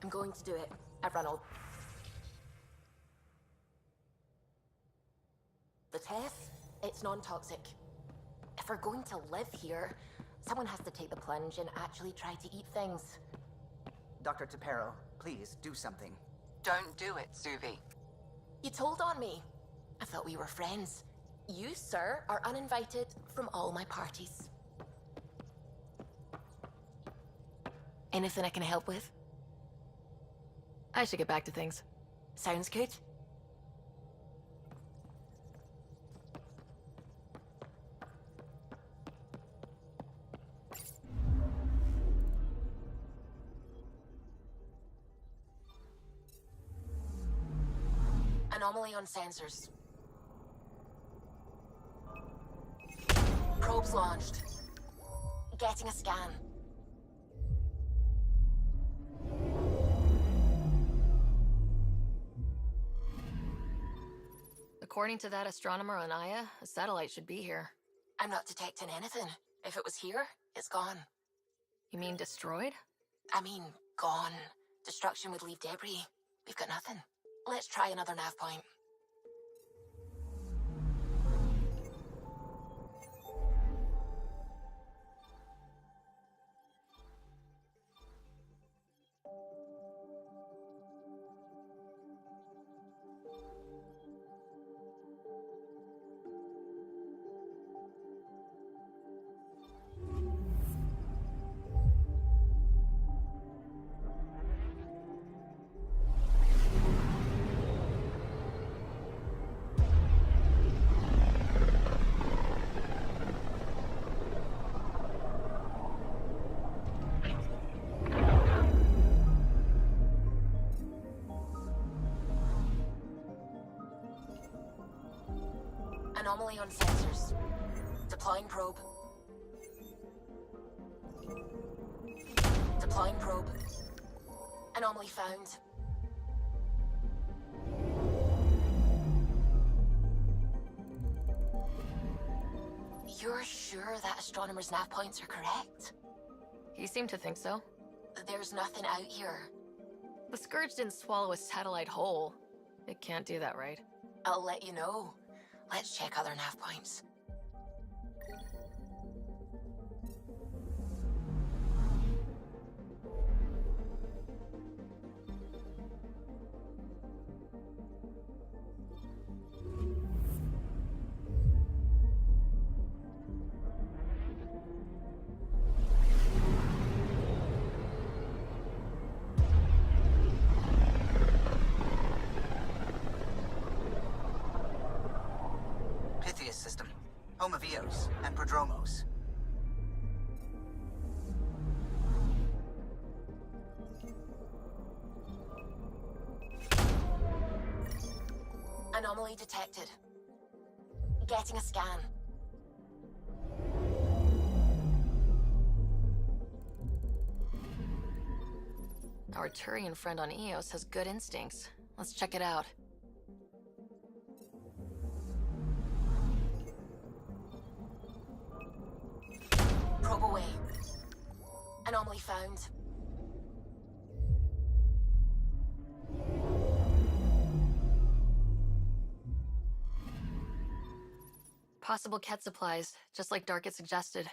I'm going to do it. I've run all... The test, it's non-toxic. If we're going to live here, someone has to take the plunge and actually try to eat things. Dr. Tapero, please do something. Don't do it, Suvi. You told on me. I thought we were friends. You, sir, are uninvited from all my parties. Anything I can help with? I should get back to things. Sounds good. Anomaly on sensors. Probes launched. Getting a scan. According to that astronomer on Aya, a satellite should be here. I'm not detecting anything. If it was here, it's gone. You mean destroyed? I mean, gone. Destruction would leave debris. We've got nothing. Let's try another nav point. Anomaly on sensors. Deploying probe. Deploying probe. Anomaly found. You're sure that astronomer's nav points are correct? He seemed to think so. There's nothing out here. The Scourge didn't swallow a satellite whole. It can't do that, right? I'll let you know. Let's check other nav points. System, home of Eos and Prodromos. Anomaly detected. Getting a scan. Our Turian friend on Eos has good instincts. Let's check it out. Probe away. Anomaly found. Possible Ket supplies, just like Dark had suggested.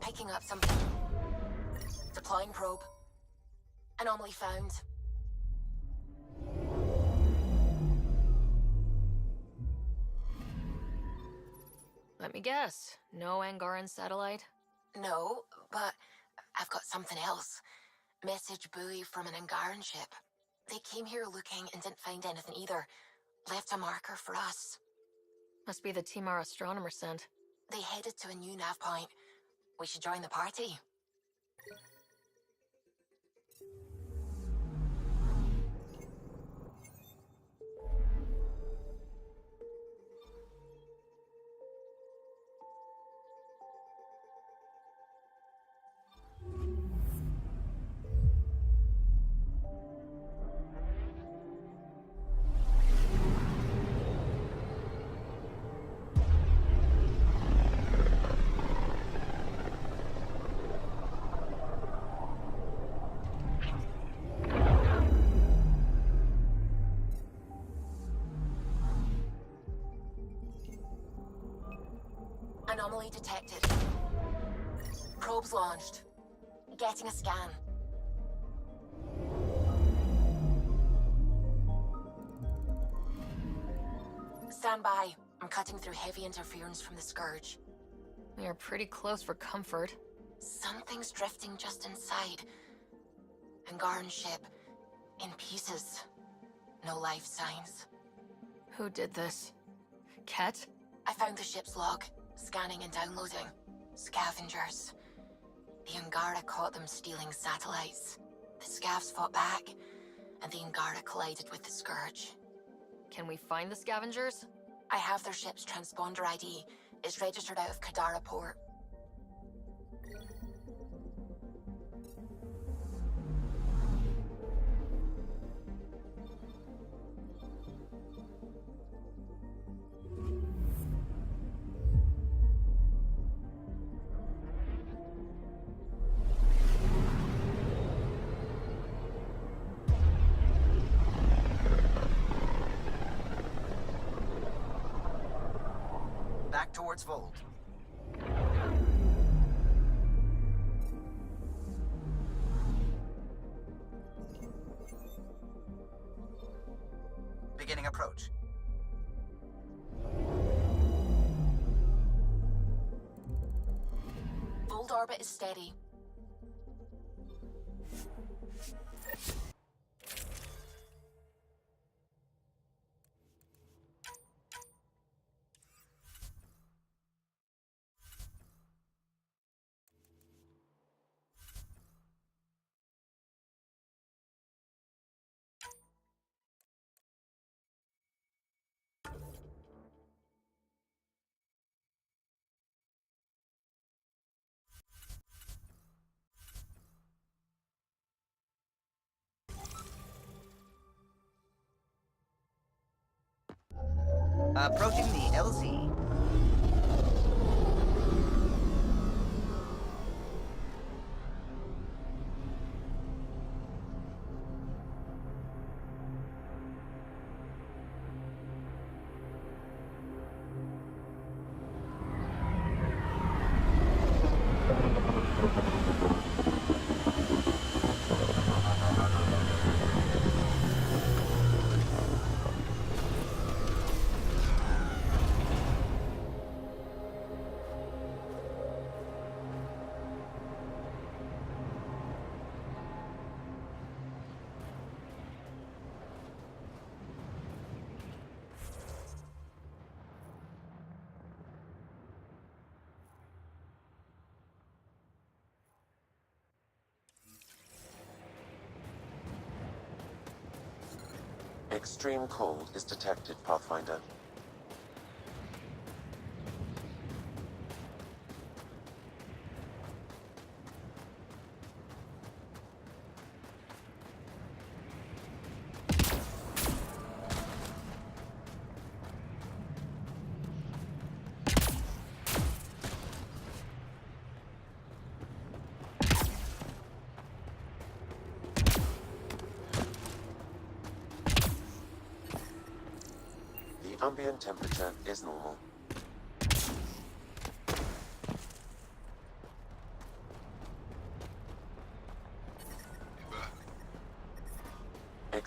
picking up something. Deploying probe. Anomaly found. Let me guess. No Angaran satellite? No, but I've got something else. Message buoy from an Angaran ship. They came here looking and didn't find anything either. Left a marker for us. Must be the team our astronomer sent. They headed to a new nav point. We should join the party. Anomaly detected. Probes launched. Getting a scan. Stand by. I'm cutting through heavy interference from the Scourge. We are pretty close for comfort. Something's drifting just inside. Angaran ship. In pieces. No life signs. Who did this? Ket? I found the ship's log. Scanning and downloading. Scavengers. The Angara caught them stealing satellites. The Scavs fought back, and the Angara collided with the Scourge. Can we find the scavengers? I have their ship's transponder ID. It's registered out of Kadara port. Back towards Vold. Beginning approach. Bold orbit is steady. Approaching the LZ. Extreme cold is detected, Pathfinder. Ambient temperature is normal.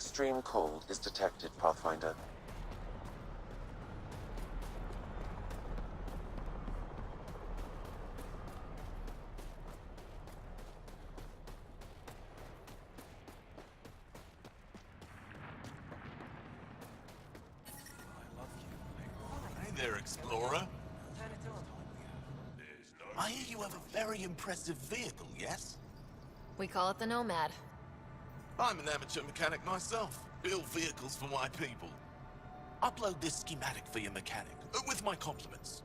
Extreme cold is detected, Pathfinder. Hey there, Explorer. I hear you have a very impressive vehicle, yes? We call it the Nomad. I'm an amateur mechanic myself. Build vehicles for my people. Upload this schematic for your mechanic, with my compliments.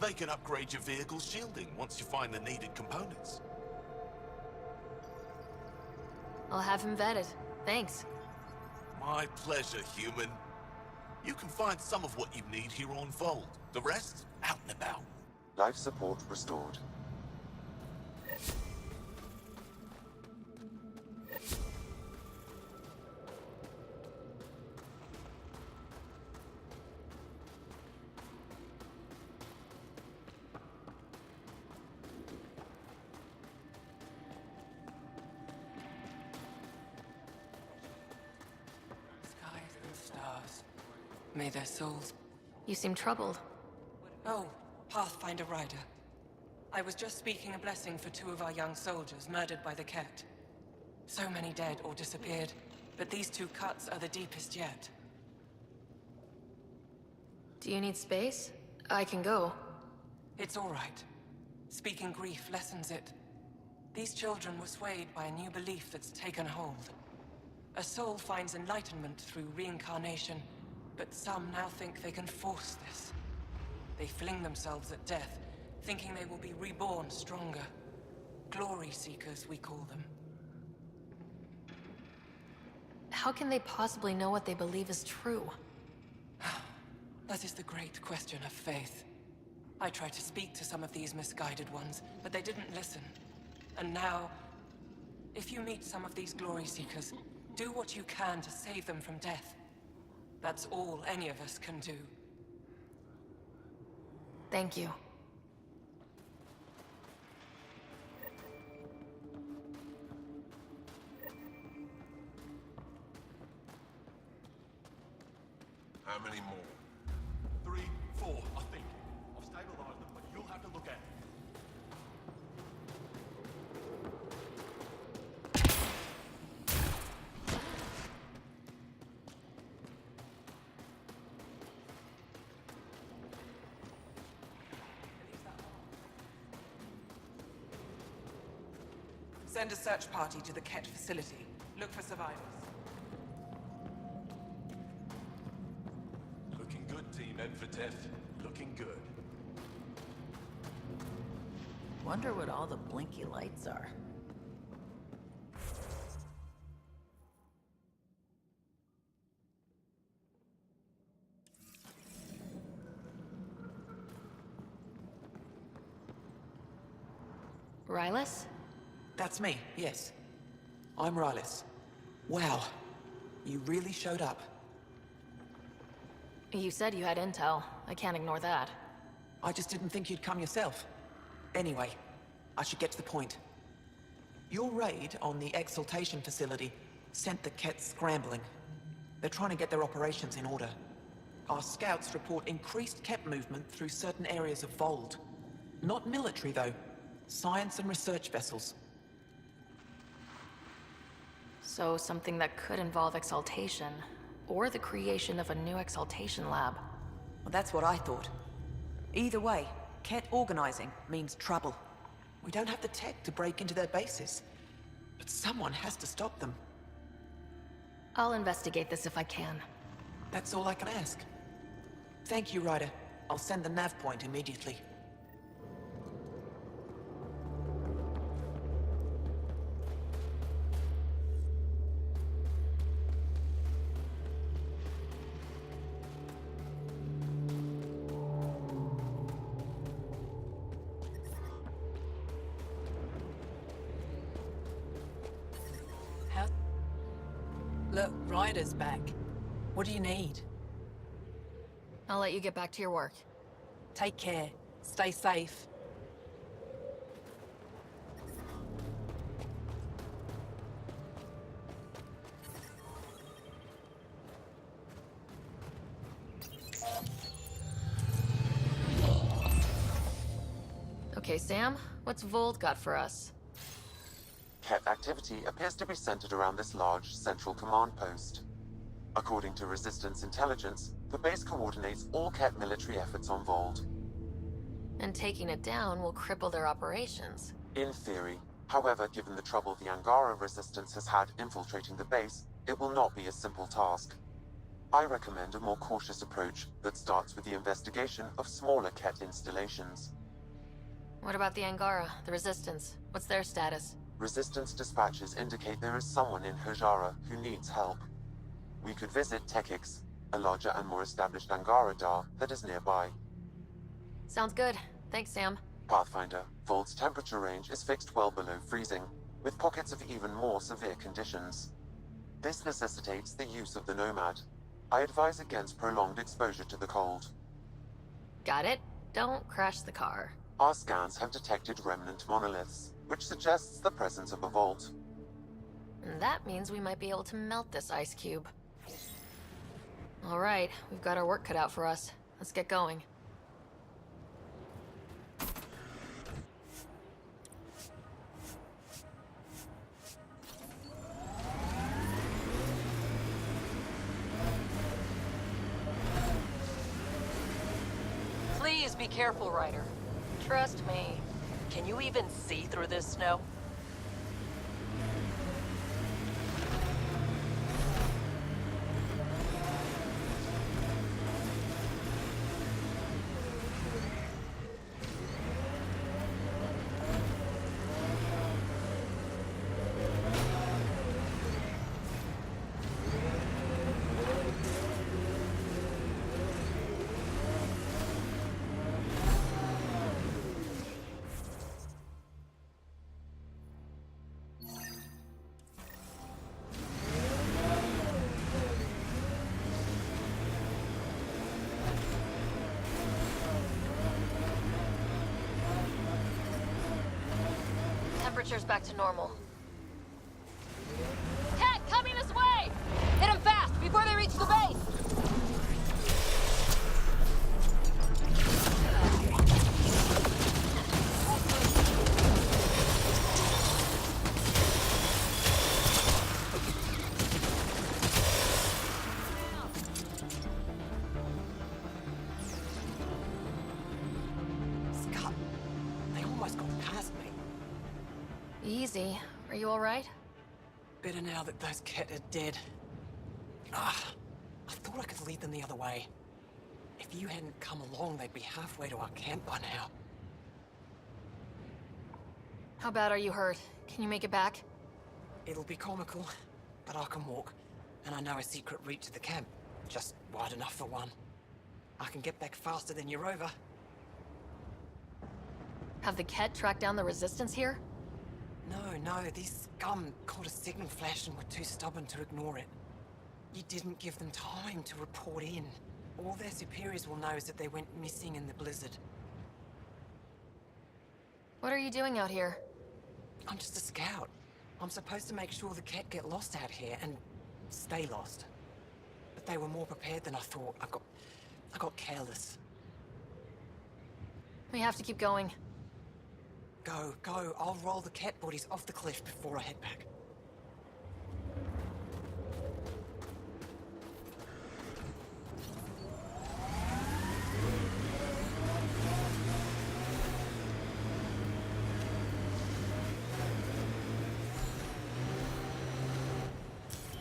They can upgrade your vehicle's shielding once you find the needed components. I'll have him vetted. Thanks. My pleasure, human. You can find some of what you need here on Vold. The rest, out and about. Life support restored. Skies and stars. May their souls... You seem troubled. Oh, Pathfinder Rider. I was just speaking a blessing for 2 of our young soldiers murdered by the Ket. So many dead or disappeared, but these 2 cuts are the deepest yet. Do you need space? I can go. It's all right. Speaking grief lessens it. These children were swayed by a new belief that's taken hold. A soul finds enlightenment through reincarnation, but some now think they can force this. They fling themselves at death, thinking they will be reborn stronger. Glory seekers, we call them. How can they possibly know what they believe is true? That is the great question of faith. I tried to speak to some of these misguided ones, but they didn't listen. And now, if you meet some of these glory seekers, do what you can to save them from death. That's all any of us can do. Thank you. How many more? 3, 4, I think. I've stabilized them, but you'll have to look at it. Send a search party to the Ket facility. Look for survivors. Looking good, Team Edvitef. Looking good. Wonder what all the blinky lights are. Rylus? That's me, yes. I'm Rylus. Wow. You really showed up. You said you had intel. I can't ignore that. I just didn't think you'd come yourself. Anyway, I should get to the point. Your raid on the exaltation facility sent the Ket scrambling. They're trying to get their operations in order. Our scouts report increased Ket movement through certain areas of Vold. Not military, though. Science and research vessels. So something that could involve exaltation, or the creation of a new exaltation lab. Well, that's what I thought. Either way, Ket organizing means trouble. We don't have the tech to break into their bases. But someone has to stop them. I'll investigate this if I can. That's all I can ask. Thank you, Ryder. I'll send the nav point immediately. Look, Ryder's back. What do you need? I'll let you get back to your work. Take care. Stay safe. Okay, Sam, what's Vold got for us? Ket activity appears to be centered around this large central command post. According to Resistance intelligence, the base coordinates all Ket military efforts on Vold. And taking it down will cripple their operations. In theory. However, given the trouble the Angara Resistance has had infiltrating the base, it will not be a simple task. I recommend a more cautious approach that starts with the investigation of smaller Ket installations. What about the Angara, the Resistance? What's their status? Resistance dispatches indicate there is someone in Hojara who needs help. We could visit Tekix, a larger and more established Angara Dar that is nearby. Sounds good. Thanks, Sam. Pathfinder, Vold's temperature range is fixed well below freezing, with pockets of even more severe conditions. This necessitates the use of the Nomad. I advise against prolonged exposure to the cold. Got it. Don't crash the car. Our scans have detected remnant monoliths, which suggests the presence of a vault. And that means we might be able to melt this ice cube. All right, we've got our work cut out for us. Let's get going. Please be careful, Ryder. Trust me. Can you even see through this snow? Temperature's back to normal. Cat, coming this way! Hit them fast before they reach the base! Scott, they almost got past me. Easy. Are you all right? Better now that those Ket are dead. Ah, I thought I could lead them the other way. If you hadn't come along, they'd be halfway to our camp by now. How bad are you hurt? Can you make it back? It'll be comical, but I can walk. And I know a secret route to the camp. Just wide enough for one. I can get back faster than your rover. Have the Ket tracked down the Resistance here? No, these scum caught a signal flash and were too stubborn to ignore it. You didn't give them time to report in. All their superiors will know is that they went missing in the blizzard. What are you doing out here? I'm just a scout. I'm supposed to make sure the Ket get lost out here and stay lost. But they were more prepared than I thought. I got careless. We have to keep going. Go. I'll roll the Ket bodies off the cliff before I head back.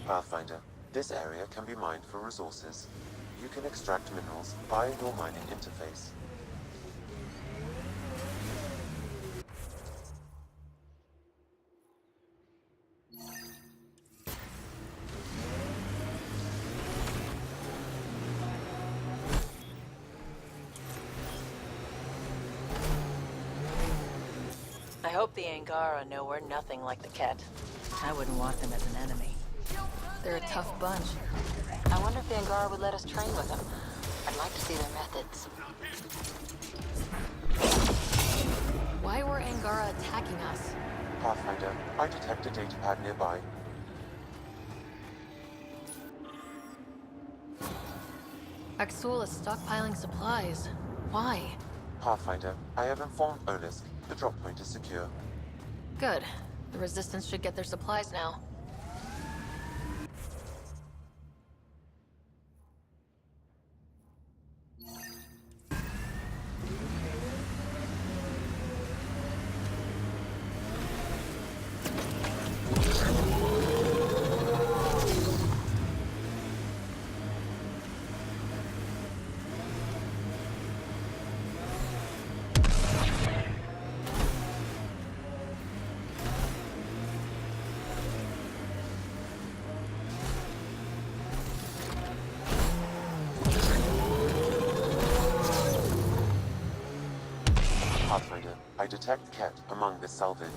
Pathfinder, this area can be mined for resources. You can extract minerals via your mining interface. I hope the Angara know we're nothing like the Ket. I wouldn't want them as an enemy. They're a tough bunch. I wonder if the Angara would let us train with them. I'd like to see their methods. Why were Angara attacking us? Pathfinder, I detect a datapad nearby. Axul is stockpiling supplies. Why? Pathfinder, I have informed Olisk. The drop point is secure. Good. The Resistance should get their supplies now. Pathfinder, I detect Ket among this salvage.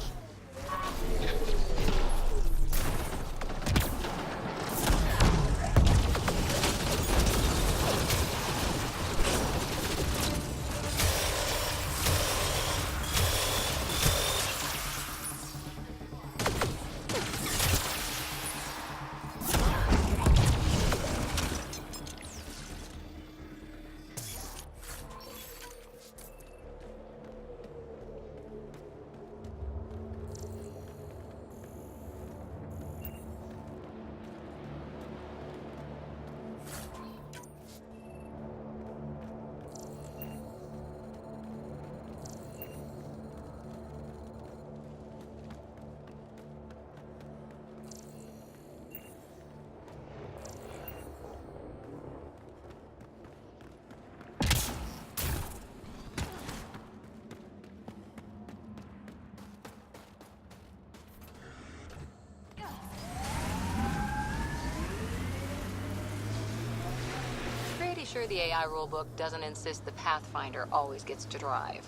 Pretty sure the AI rulebook doesn't insist the Pathfinder always gets to drive.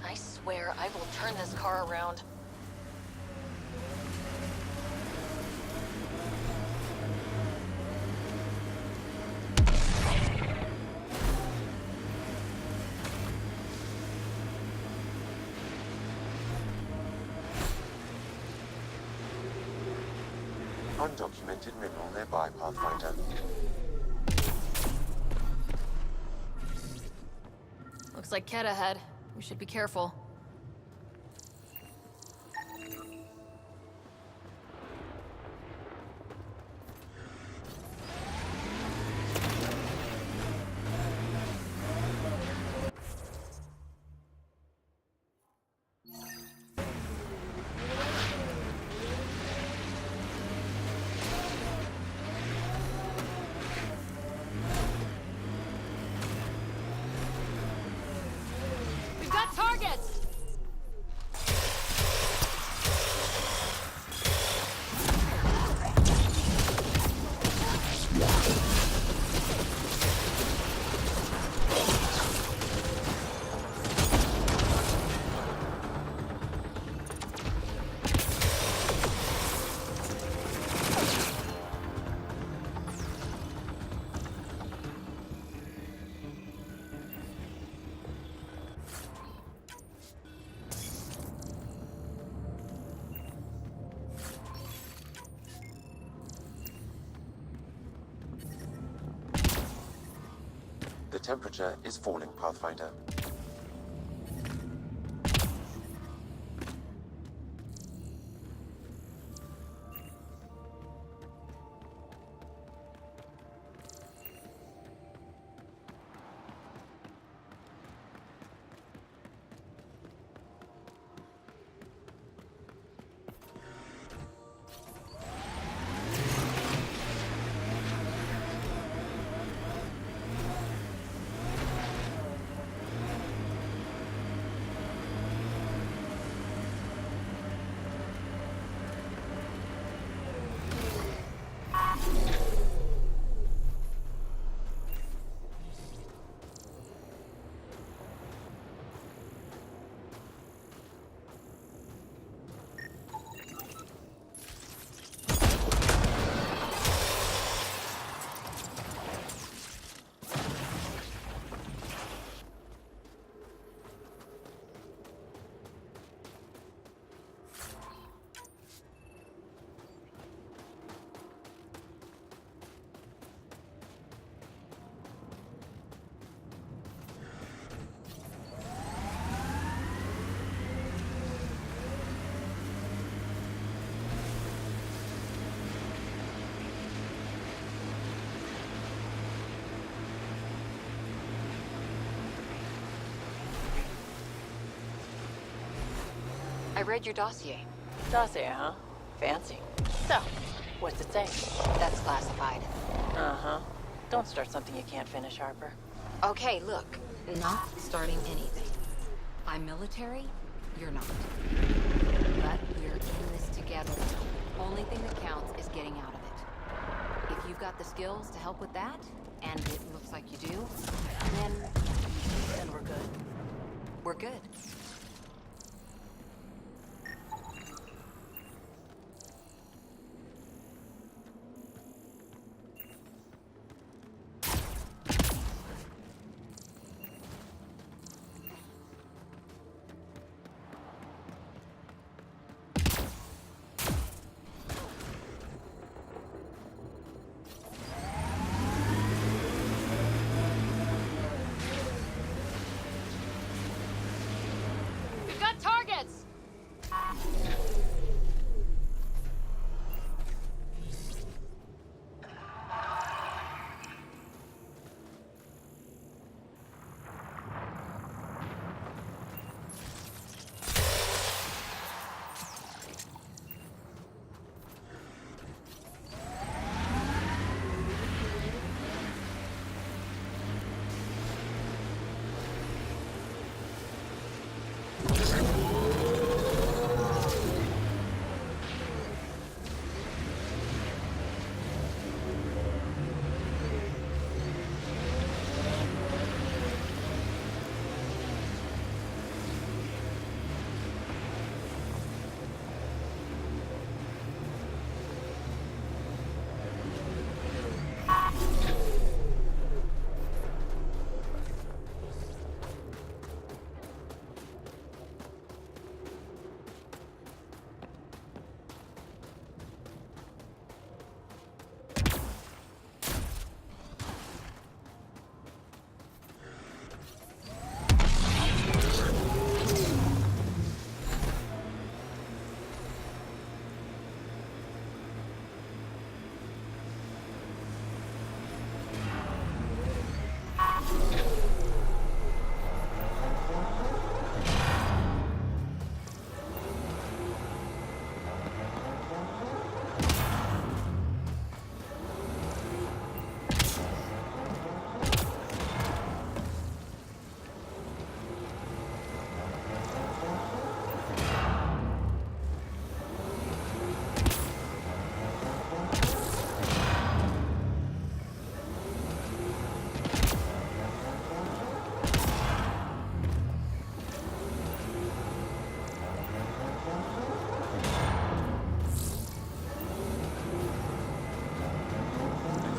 I swear I will turn this car around. Undocumented mineral nearby, Pathfinder. Looks like Ket ahead. We should be careful. We've got targets! The temperature is falling, Pathfinder. I read your dossier. Dossier, huh? Fancy. So, what's it say? That's classified. Uh-huh. Don't start something you can't finish, Harper. Okay, look. Not starting anything. I'm military, you're not. But we're in this together. Only thing that counts is getting out of it. If you've got the skills to help with that, and it looks like you do, then we're good. We're good. We've got targets!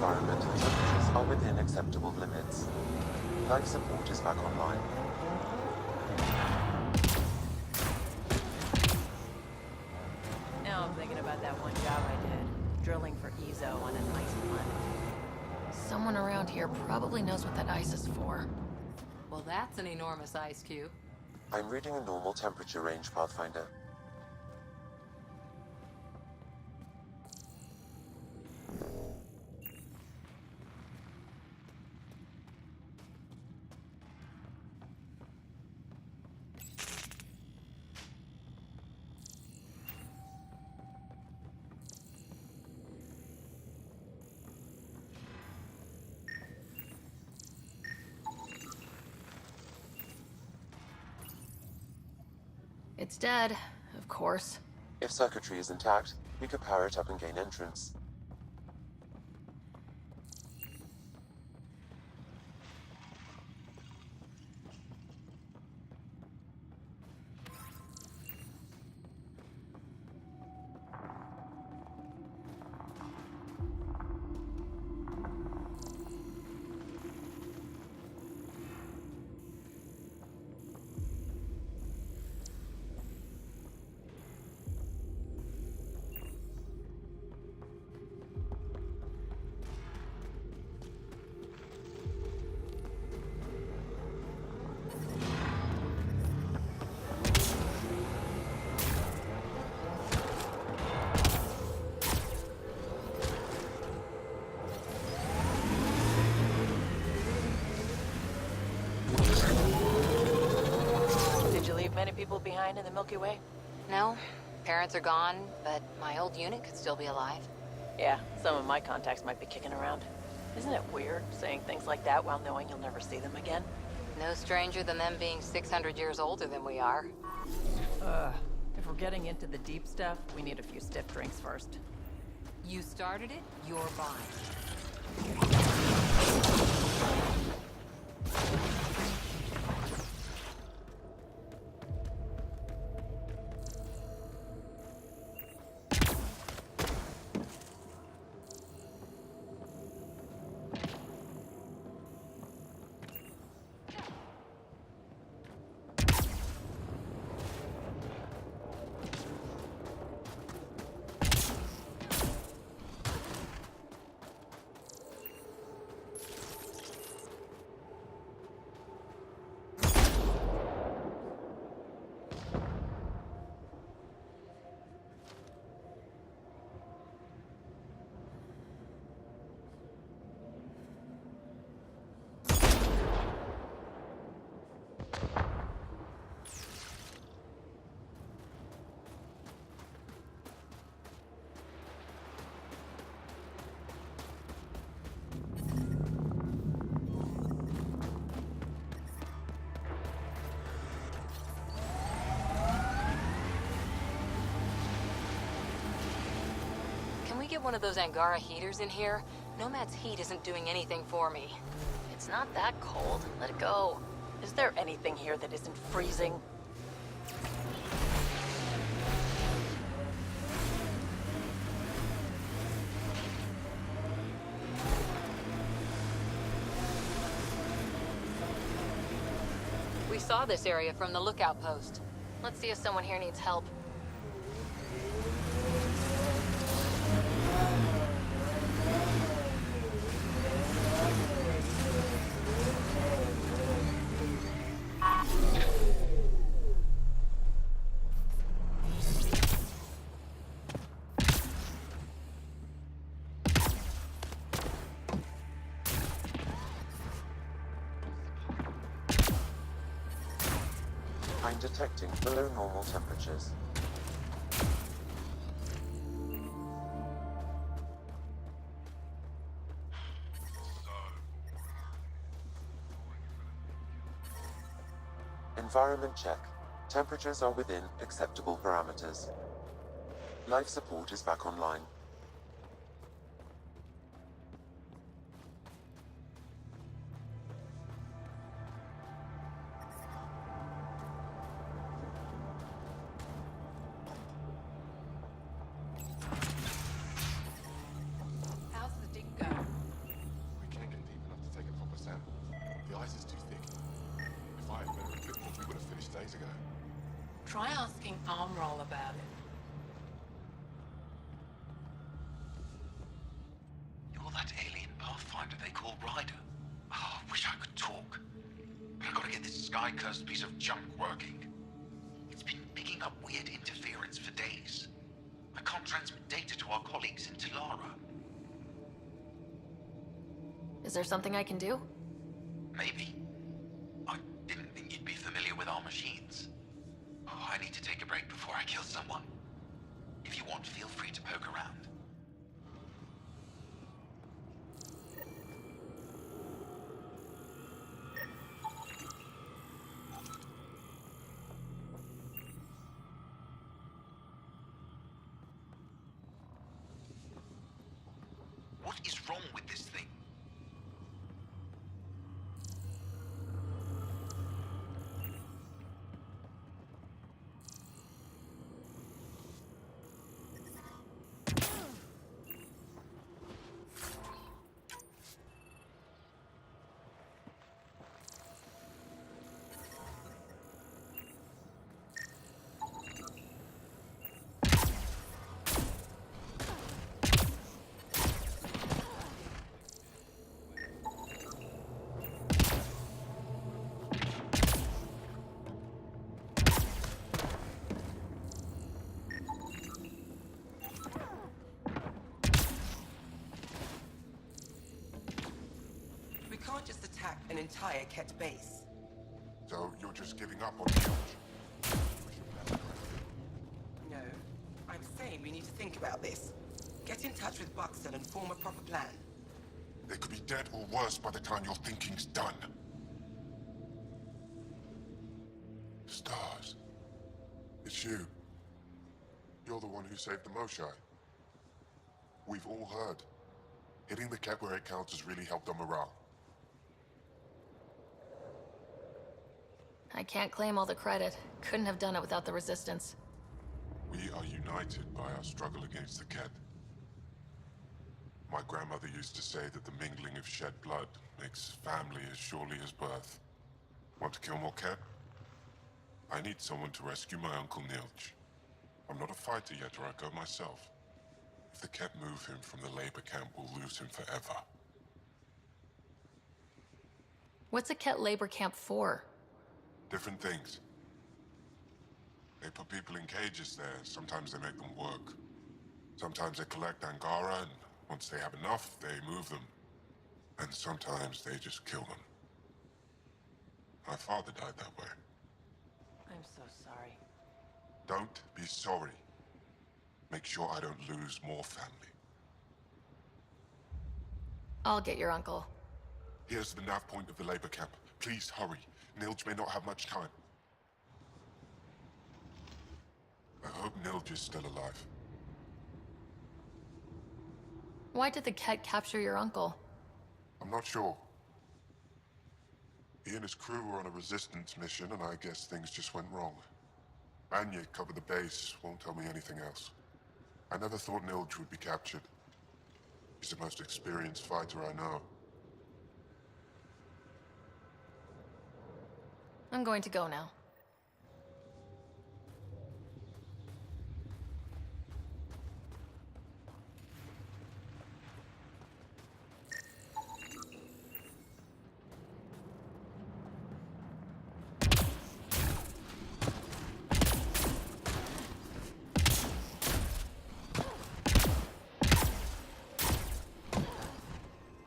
Environmental temperatures are within acceptable limits. Life support is back online. Now I'm thinking about that one job I did. Drilling for Ezo on an ice planet. Someone around here probably knows what that ice is for. Well, that's an enormous ice cube. I'm reading a normal temperature range, Pathfinder. It's dead, of course. If circuitry is intact, we could power it up and gain entrance. Did you leave many people behind in the Milky Way? No, parents are gone, but my old unit could still be alive. Yeah, some of my contacts might be kicking around. Isn't it weird saying things like that while knowing you'll never see them again? No stranger than them being 600 years older than we are. If we're getting into the deep stuff, we need a few stiff drinks first. You started it, you're buying. Can we get one of those Angara heaters in here? Nomad's heat isn't doing anything for me. It's not that cold. Let it go. Is there anything here that isn't freezing? We saw this area from the lookout post. Let's see if someone here needs help. I'm detecting below normal temperatures. Environment check. Temperatures are within acceptable parameters. Life support is back online. How's the dig go? We can't get deep enough to take a proper sample. The ice is too thick. If I had better equipment, we would have finished days ago. Try asking Armroll about it. You're that alien pathfinder they call Ryder. Oh, I wish I could talk. But I've got to get this sky-cursed piece of junk working. It's been picking up weird interference for days. I can't transmit data to our colleagues in Talara. Is there something I can do? Maybe. I didn't think you'd be familiar with our machines. Oh, I need to take a break before I kill someone. If you want, feel free to poke around. What is wrong with this thing? We can't just attack an entire Ket base. So you're just giving up on the launch? We should plan correctly. about this. Get in touch with Buxton and form a proper plan. They could be dead or worse by the time your thinking's done. Stars. It's you. You're the one who saved the Moshai. We've all heard. Hitting the cat where it counts has really helped our morale. I can't claim all the credit. Couldn't have done it without the Resistance. We are united by our struggle against the cat. My grandmother used to say that the mingling of shed blood makes family as surely as birth. Want to kill more cat? I need someone to rescue my Uncle Nilch. I'm not a fighter yet, or I go myself. If the cat move him from the labor camp, we'll lose him forever. What's a Ket labor camp for? Different things. They put people in cages there. Sometimes they make them work. Sometimes they collect Angara, and once they have enough, they move them. And sometimes they just kill them. My father died that way. I'm so sorry. Don't be sorry. Make sure I don't lose more family. I'll get your uncle. Here's the nav point of the labor camp. Please hurry. Nilj may not have much time. I hope Nilj is still alive. Why did the Ket capture your uncle? I'm not sure. He and his crew were on a resistance mission, and I guess things just went wrong. Anya covered the base, won't tell me anything else. I never thought Nilj would be captured. He's the most experienced fighter I know. I'm going to go now.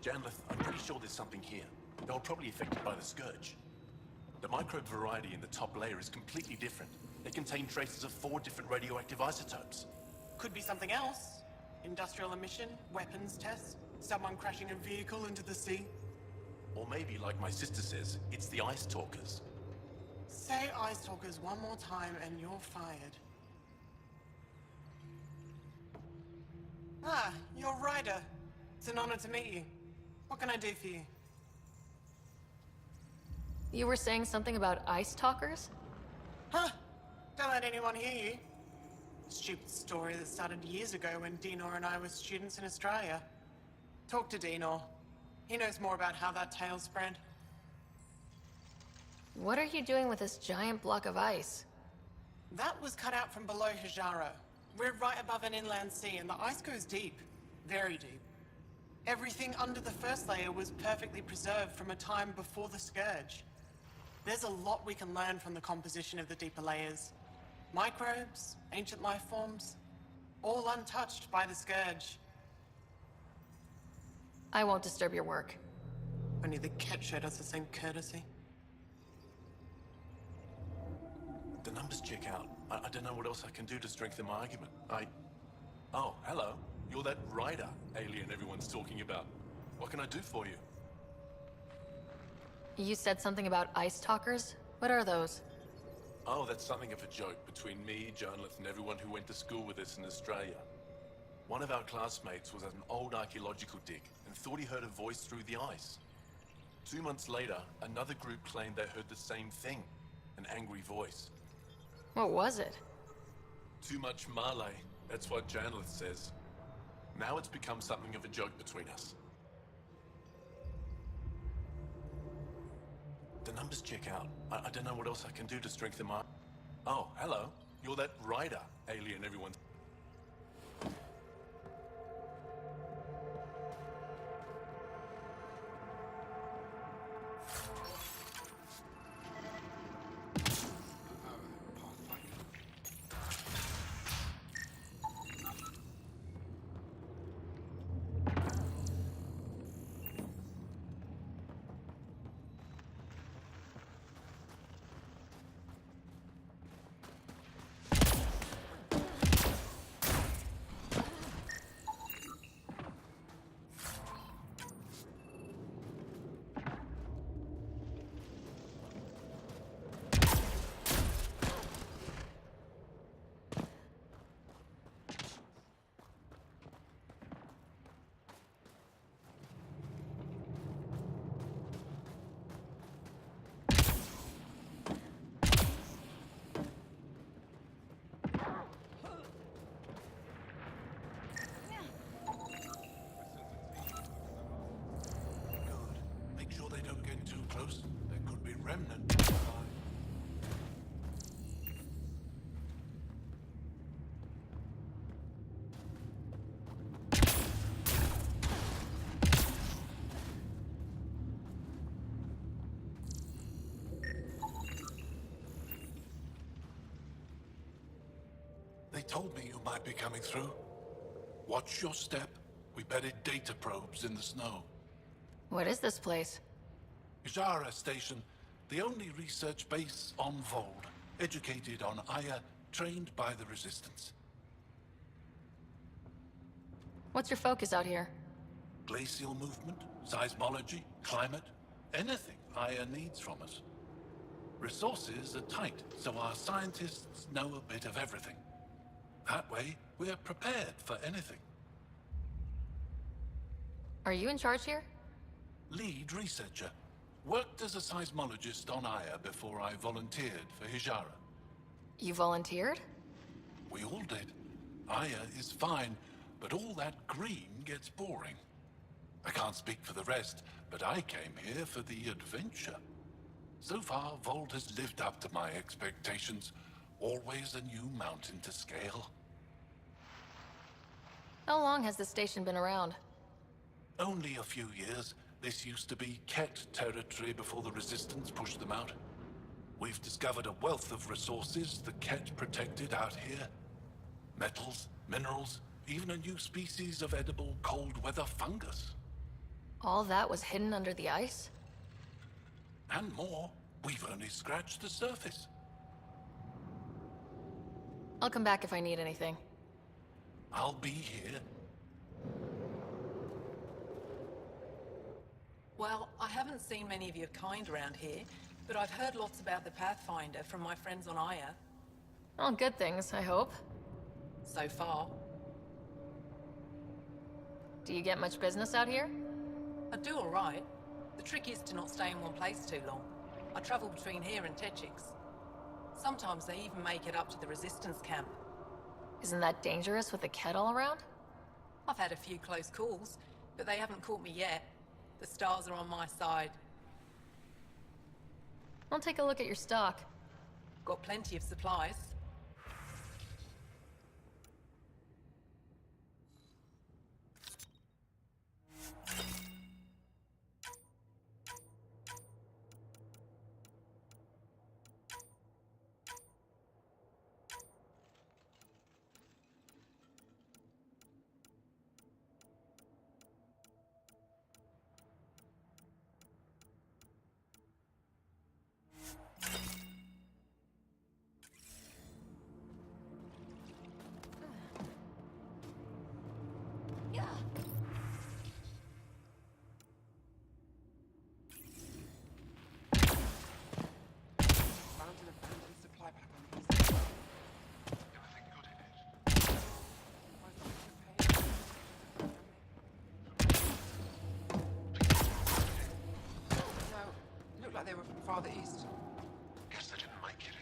Janlith, I'm pretty sure there's something here. They were probably affected by the Scourge. The microbe variety in the top layer is completely different. They contain traces of 4 different radioactive isotopes. Could be something else. Industrial emission, weapons tests, someone crashing a vehicle into the sea. Or maybe, like my sister says, it's the Ice Talkers. Say Ice Talkers one more time and you're fired. Ah, you're Ryder. It's an honor to meet you. What can I do for you? You were saying something about ice talkers? Huh? Don't let anyone hear you. Stupid story that started years ago when Dinor and I were students in Australia. Talk to Dinor. He knows more about how that tale spread. What are you doing with this giant block of ice? That was cut out from below Hijaro. We're right above an inland sea and the ice goes deep. Very deep. Everything under the first layer was perfectly preserved from a time before the Scourge. There's a lot we can learn from the composition of the deeper layers. Microbes, ancient life forms, all untouched by the Scourge. I won't disturb your work. Only the Ket showed us the same courtesy. The numbers check out. I don't know what else I can do to strengthen my argument. Oh, hello. You're that Ryder alien everyone's talking about. What can I do for you? You said something about ice talkers? What are those? Oh, that's something of a joke between me, Janlith, and everyone who went to school with us in Australia. One of our classmates was at an old archaeological dig and thought he heard a voice through the ice. 2 months later, another group claimed they heard the same thing, an angry voice. What was it? Too much Malay, that's what Janlith says. Now it's become something of a joke between us. The numbers check out. I don't know what else I can do to strengthen my... Oh, hello. You're that Ryder alien everyone's... They told me you might be coming through. Watch your step. We buried data probes in the snow. What is this place? Ijara Station, the only research base on Vold. Educated on Aya, trained by the Resistance. What's your focus out here? Glacial movement, seismology, climate, anything Aya needs from us. Resources are tight, so our scientists know a bit of everything. That way, we're prepared for anything. Are you in charge here? Lead researcher. Worked as a seismologist on Aya before I volunteered for Hijara. You volunteered? We all did. Aya is fine, but all that green gets boring. I can't speak for the rest, but I came here for the adventure. So far, Vold has lived up to my expectations. Always a new mountain to scale. How long has this station been around? Only a few years. This used to be Ket territory before the Resistance pushed them out. We've discovered a wealth of resources the Ket protected out here. Metals, minerals, even a new species of edible cold weather fungus. All that was hidden under the ice? And more. We've only scratched the surface. I'll come back if I need anything. I'll be here. Well, I haven't seen many of your kind around here, but I've heard lots about the Pathfinder from my friends on Aya. All good things, I hope. So far. Do you get much business out here? I do all right. The trick is to not stay in one place too long. I travel between here and Techix. Sometimes they even make it up to the Resistance camp. Isn't that dangerous with the Ket all around? I've had a few close calls, but they haven't caught me yet. The stars are on my side. I'll take a look at your stock. Got plenty of supplies. Like they were from farther east. Guess they didn't make it.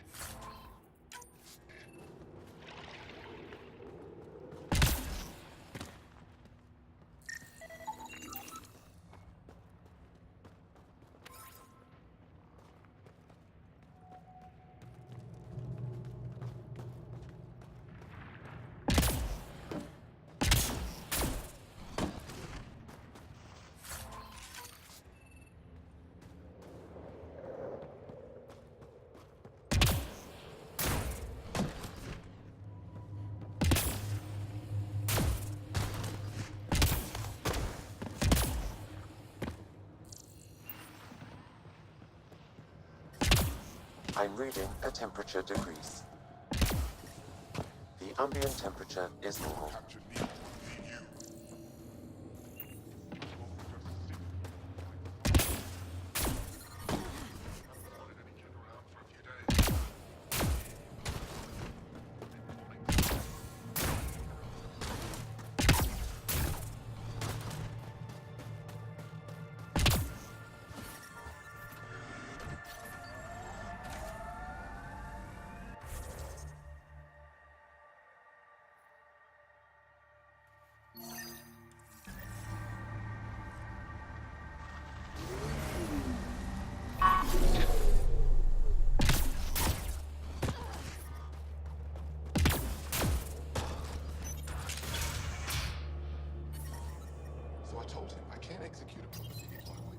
I'm reading a temperature decrease. The ambient temperature is normal.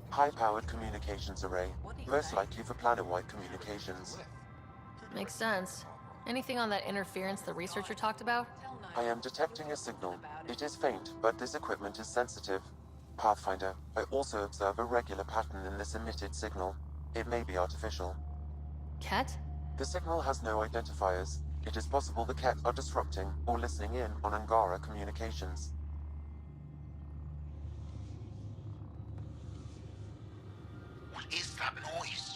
High-powered communications array, most likely for planet-wide communications. Makes sense. Anything on that interference the researcher talked about? I am detecting a signal. It is faint, but this equipment is sensitive. Pathfinder, I also observe a regular pattern in this emitted signal. It may be artificial. Ket? The signal has no identifiers. It is possible the Ket are disrupting or listening in on Angara communications. What is that noise?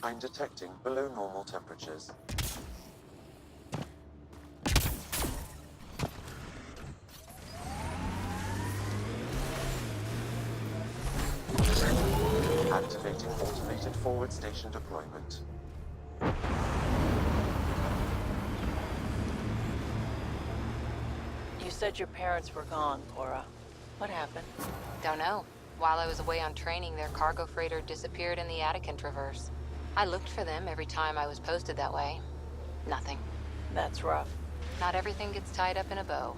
I'm detecting below normal temperatures. Activating automated forward station deployment. You said your parents were gone, Cora. What happened? Don't know. While I was away on training, their cargo freighter disappeared in the Attican Traverse. I looked for them every time I was posted that way. Nothing. That's rough. Not everything gets tied up in a bow.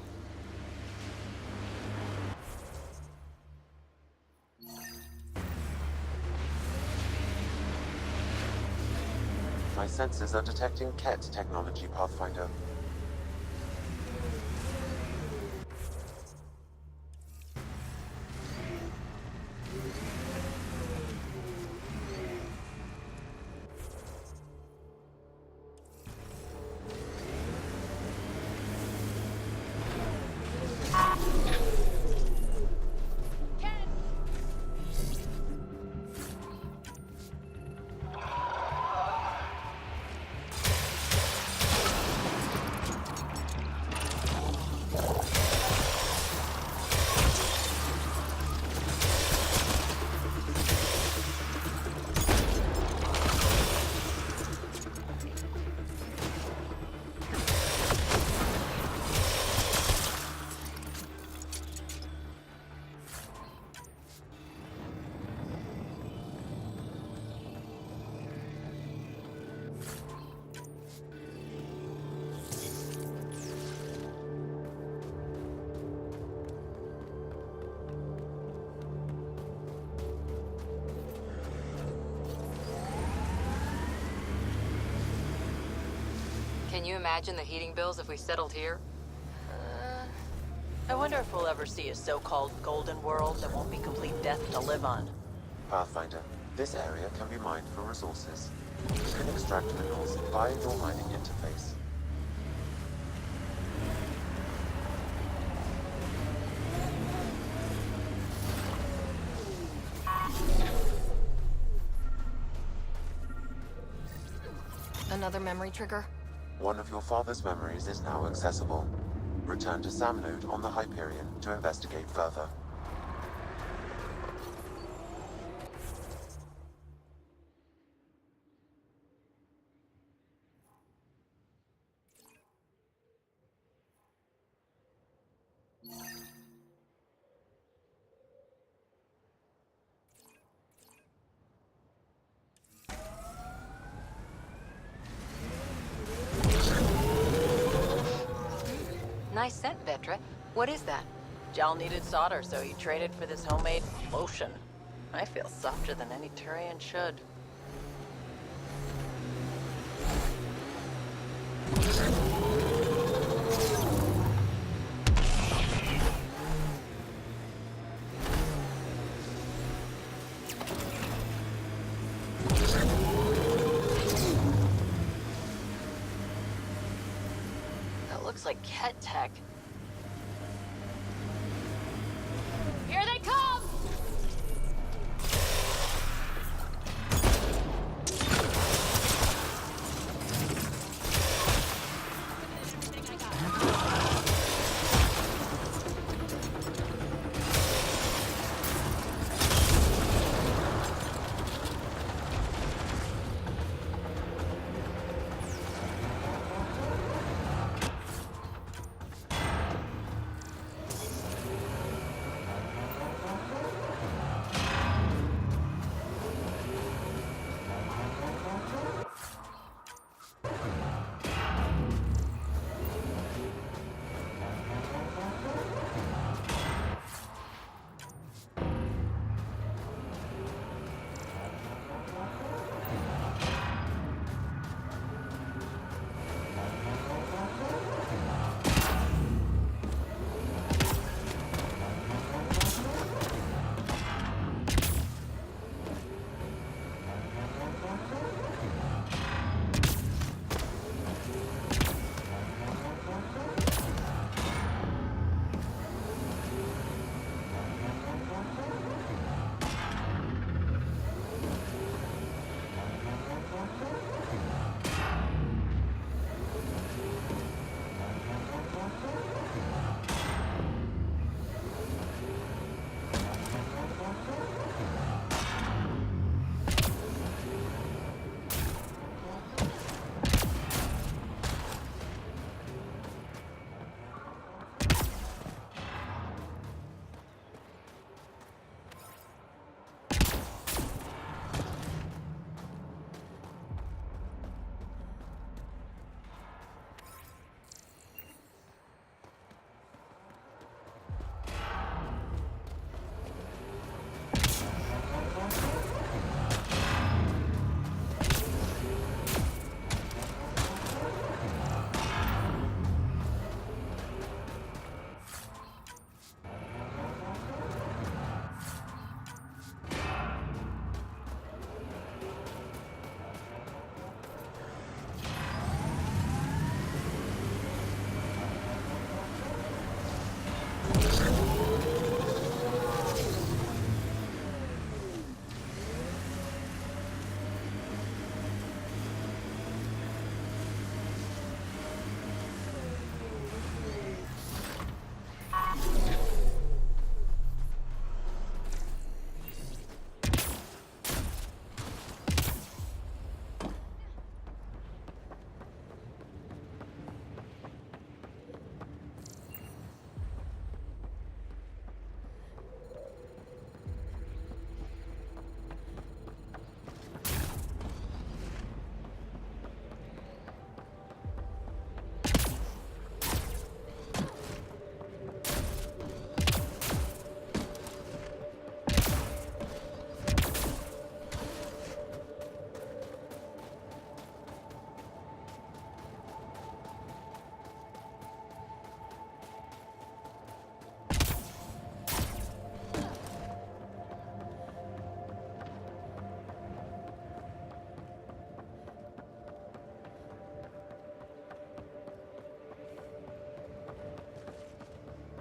My sensors are detecting Ket technology, Pathfinder. Can you imagine the heating bills if we settled here? I wonder if we'll ever see a so-called golden world that won't be complete death to live on. Pathfinder, this area can be mined for resources. You can extract minerals via your mining interface. Another memory trigger? One of your father's memories is now accessible. Return to Sam Node on the Hyperion to investigate further. Nice scent, Vetra. What is that? Jal needed solder, so he traded for this homemade lotion. I feel softer than any Turian should. That looks like Ket tech. Here they come!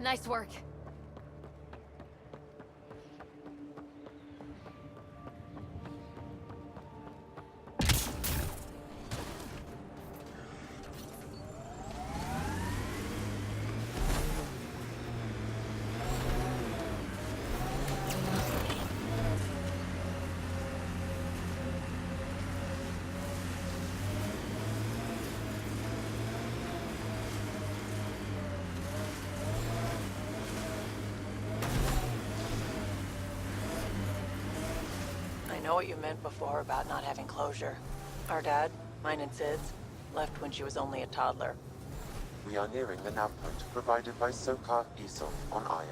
Nice work. I know what you meant before about not having closure. Our dad, mine and Sid's, left when she was only a toddler. We are nearing the nav point provided by Sokar Esol on Aya.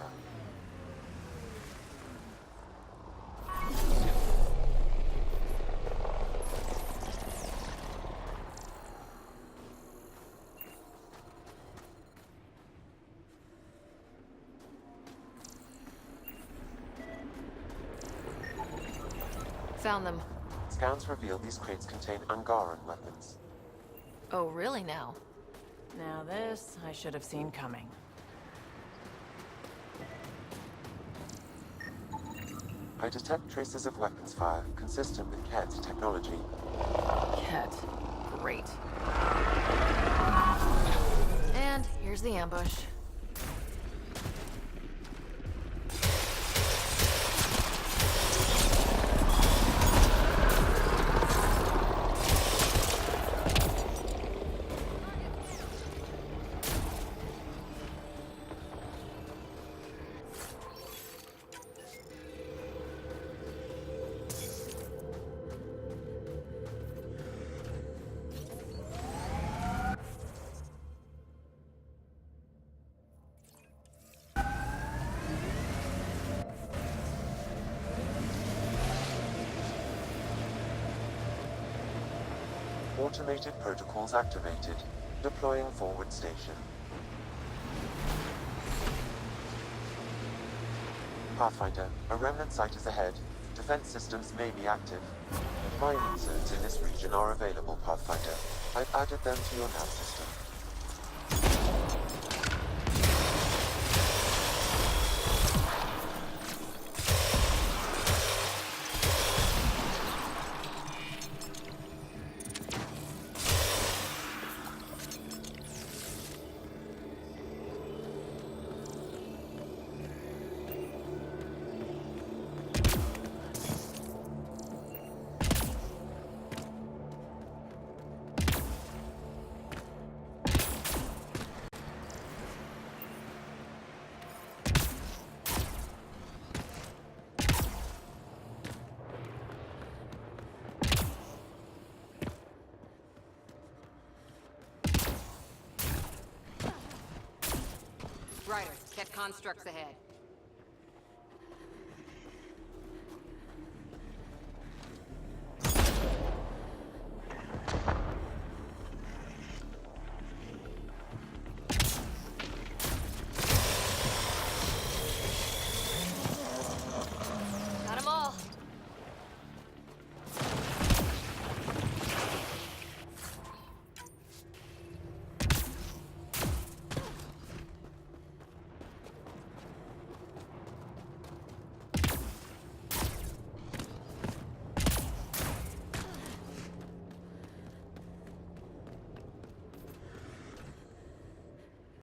Found them. Scans reveal these crates contain Angaran weapons. Oh, really now? Now this, I should have seen coming. I detect traces of weapons fire consistent with Ket's technology. Ket. Great. And here's the ambush. Automated protocols activated. Deploying forward station. Pathfinder, a remnant site is ahead. Defense systems may be active. Mine inserts in this region are available, Pathfinder. I've added them to your nav system. Ryder, Ket constructs ahead.